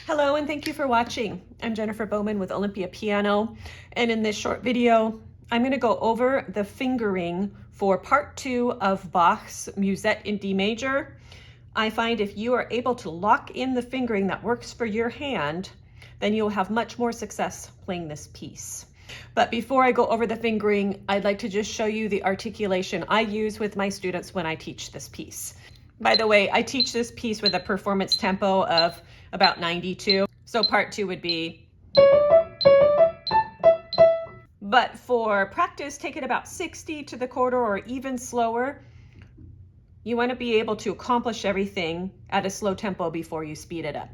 Hello and thank you for watching. I'm Jennifer Bowman with Olympia Piano, and in this short video I'm going to go over the fingering for part 2 of Bach's Musette in D major. I find if you are able to lock in the fingering that works for your hand, then you'll have much more success playing this piece. But before I go over the fingering, I'd like to just show you the articulation I use with my students when I teach this piece. By the way, I teach this piece with a performance tempo of about 92. So part 2 would be, but for practice, take it about 60 to the quarter or even slower. You want to be able to accomplish everything at a slow tempo before you speed it up.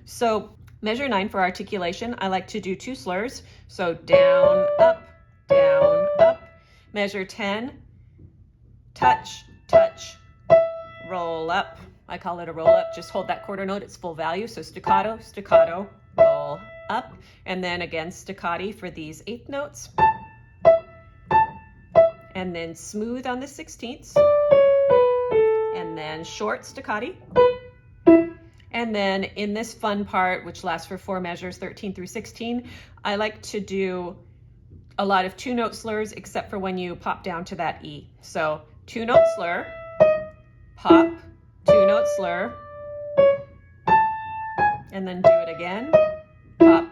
So measure 9 for articulation. I like to do 2 slurs. So down, up, measure 10, touch, touch, roll up. I call it a roll up. Just hold that quarter note, it's full value. So staccato, staccato, roll up. And then again, staccati for these 8th notes. And then smooth on the 16ths. And then short staccati. And then in this fun part, which lasts for 4 measures, 13 through 16, I like to do a lot of 2-note slurs, except for when you pop down to that E. So 2-note slur, pop, 2-note slur, and then do it again, pop,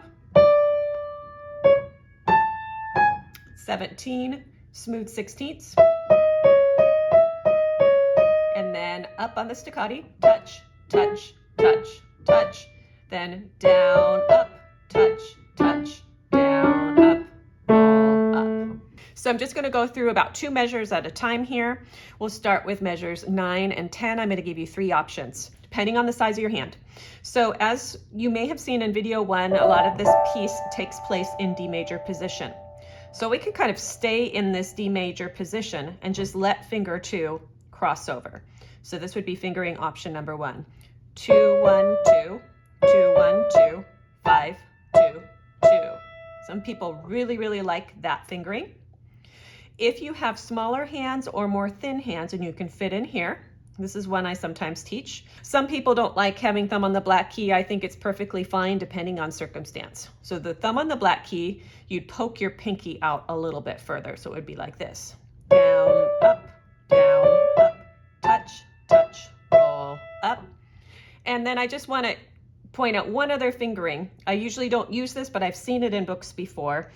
17, smooth 16ths, and then up on the staccati, touch, touch, touch, touch, then down, up, touch, touch, down, up, roll up. So I'm just going to go through about 2 measures at a time here. We'll start with measures 9 and 10. I'm going to give you 3 options, depending on the size of your hand. So as you may have seen in video 1, a lot of this piece takes place in D major position. So we can kind of stay in this D major position and just let finger 2 cross over. So this would be fingering option number 1. 2, 1, 2, 2, 1, 2, 5, 2, 2. Some people really like that fingering. If you have smaller hands or more thin hands and you can fit in here, this is one I sometimes teach. Some people don't like having thumb on the black key. I think it's perfectly fine depending on circumstance. So the thumb on the black key, you'd poke your pinky out a little bit further. So it would be like this. Down, up, touch, touch, roll up. And then I just want to point out one other fingering. I usually don't use this, but I've seen it in books before.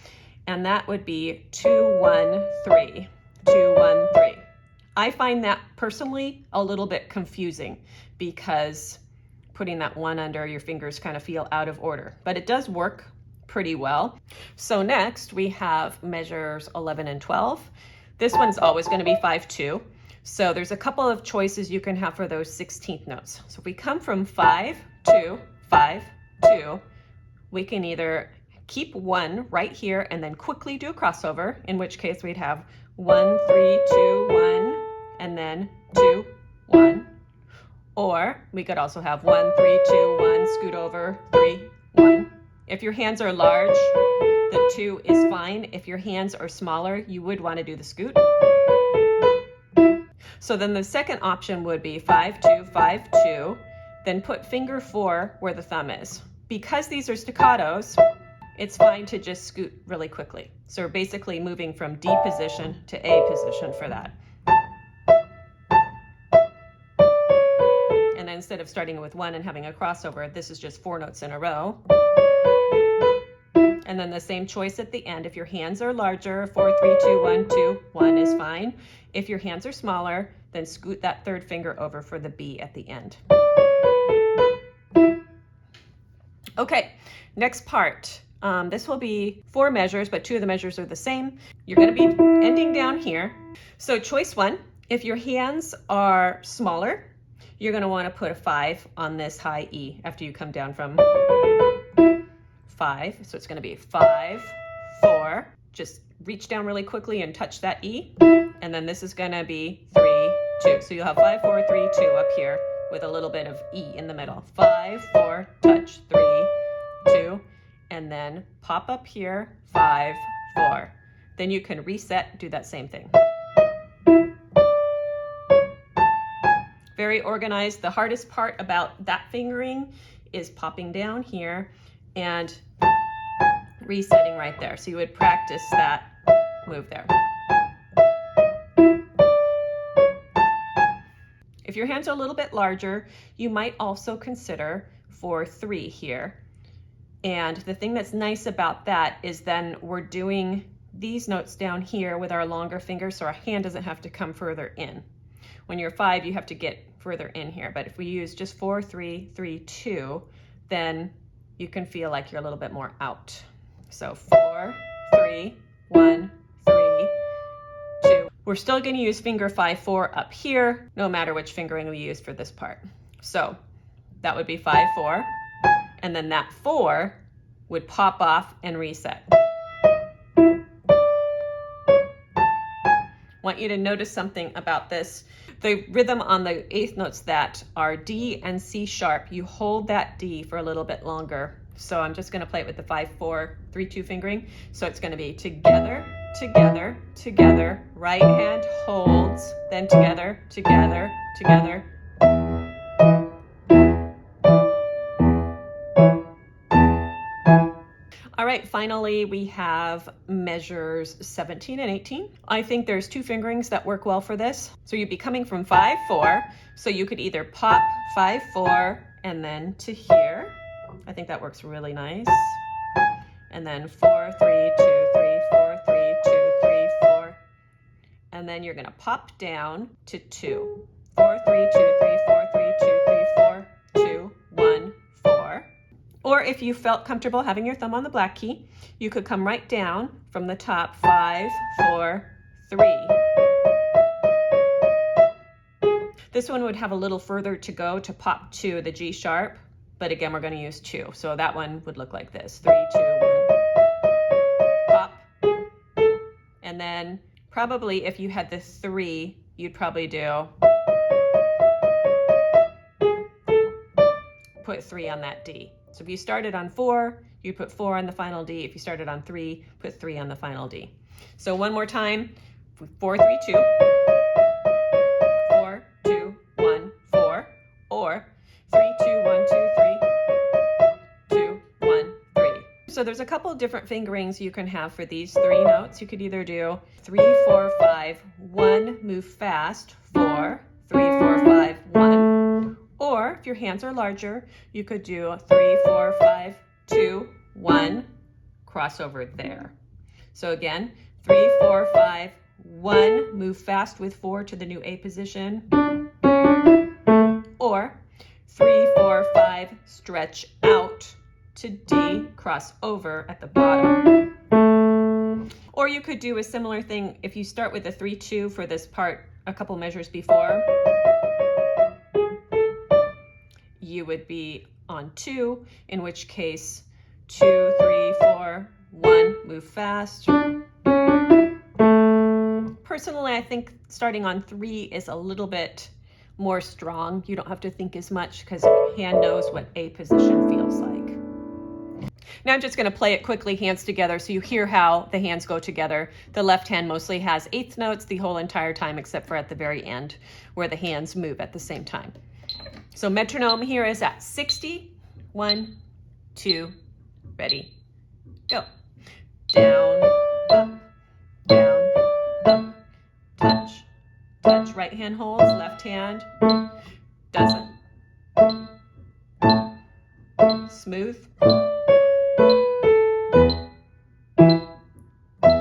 And that would be 2, 1, 3, 2, 1, 3. I find that personally a little bit confusing because putting that 1 under your fingers kind of feel out of order, but it does work pretty well. So next we have measures 11 and 12. This one's always going to be 5, 2. So there's a couple of choices you can have for those 16th notes. So if we come from 5, 2, 5, 2, we can either keep 1 right here and then quickly do a crossover, in which case we'd have 1, 3, 2, 1, and then 2, 1. Or we could also have 1, 3, 2, 1, scoot over, 3, 1. If your hands are large, the 2 is fine. If your hands are smaller, you would want to do the scoot. So then the second option would be 5, 2, 5, 2, then put finger 4 where the thumb is. Because these are staccatos, it's fine to just scoot really quickly. So we're basically moving from D position to A position for that. And then instead of starting with 1 and having a crossover, this is just 4 notes in a row. And then the same choice at the end. If your hands are larger, 4, 3, 2, 1, 2, 1 is fine. If your hands are smaller, then scoot that 3rd finger over for the B at the end. Okay, next part. This will be 4 measures, but 2 of the measures are the same. You're going to be ending down here. So choice 1, if your hands are smaller, you're going to want to put a 5 on this high E after you come down from 5. So it's going to be 5, 4. Just reach down really quickly and touch that E. And then this is going to be 3, 2. So you'll have 5, 4, 3, 2 up here with a little bit of E in the middle. 5, 4, touch, 3, 2. And then pop up here, 5, 4. Then you can reset, do that same thing. Very organized. The hardest part about that fingering is popping down here and resetting right there. So you would practice that move there. If your hands are a little bit larger, you might also consider 4-3 here. And the thing that's nice about that is then we're doing these notes down here with our longer fingers, so our hand doesn't have to come further in. When you're 5, you have to get further in here. But if we use just 4-3, 3-2, then you can feel like you're a little bit more out. So 4-3, 1-3, 2. We're still going to use finger 5-4 up here, no matter which fingering we use for this part. So that would be 5-4, and then that 4 would pop off and reset. Want you to notice something about this. The rhythm on the 8th notes that are D and C sharp, you hold that D for a little bit longer. So I'm just going to play it with the 5-4, 3-2 fingering. So it's going to be together, together, together, right hand holds, then together, together, together. All right, finally we have measures 17 and 18. I think there's 2 fingerings that work well for this. So you'd be coming from 5-4, so you could either pop 5-4 and then to here. I think that works really nice. And then 4-3-2-3, 4-3-2-3-4. And then you're gonna pop down to 2. 4-3-2-3, 4-3-2-3-4, 2-1-4. Or if you felt comfortable having your thumb on the black key, you could come right down from the top, 5-4-3. This one would have a little further to go to pop to the G sharp, but again, we're going to use 2. So that one would look like this, 3, 2, 1, pop. And then probably if you had the 3, you'd probably do, put 3 on that D. So if you started on 4, you put 4 on the final D. If you started on 3, put 3 on the final D. So one more time, 4-3-2, 4-2-1-4, or 3-2-1-2-3, 2-1-3. So there's a couple of different fingerings you can have for these 3 notes. You could either do 3-4-5, 1, move fast, 4, 3-4-5, 1. Or if your hands are larger, you could do 3-4-5-2-1, cross over there. So again, 3-4-5-1, move fast with 4 to the new A position. Or 3-4-5, stretch out to D, cross over at the bottom. Or you could do a similar thing if you start with a 3-2 for this part a couple measures before. You would be on 2, in which case 2, 3, 4, 1, move fast. Personally, I think starting on 3 is a little bit more strong. You don't have to think as much because your hand knows what A position feels like. Now I'm just going to play it quickly, hands together, so you hear how the hands go together. The left hand mostly has 8th notes the whole entire time, except for at the very end where the hands move at the same time. So metronome here is at 60. 1, 2, ready, go. Down, up, down, up, touch, touch. Right hand holds, left hand doesn't. Smooth.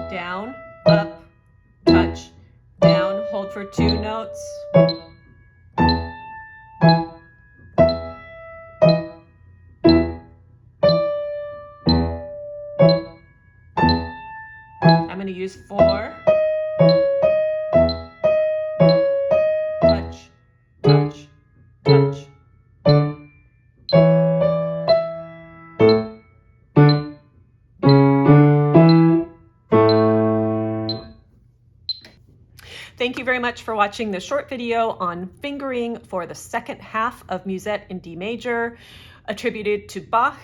Down, up, touch, down, hold for 2 notes. I'm going to use 4. Touch, touch, touch. Thank you very much for watching this short video on fingering for the second half of Musette in D major, attributed to Bach.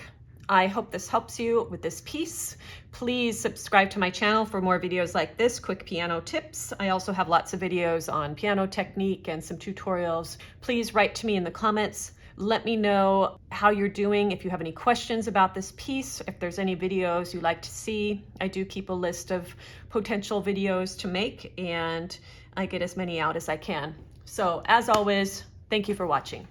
I hope this helps you with this piece. Please subscribe to my channel for more videos like this, quick piano tips. I also have lots of videos on piano technique and some tutorials. Please write to me in the comments Let me know how you're doing, if you have any questions about this piece, if there's any videos you'd like to see. I do keep a list of potential videos to make, and I get as many out as I can. So as always, thank you for watching.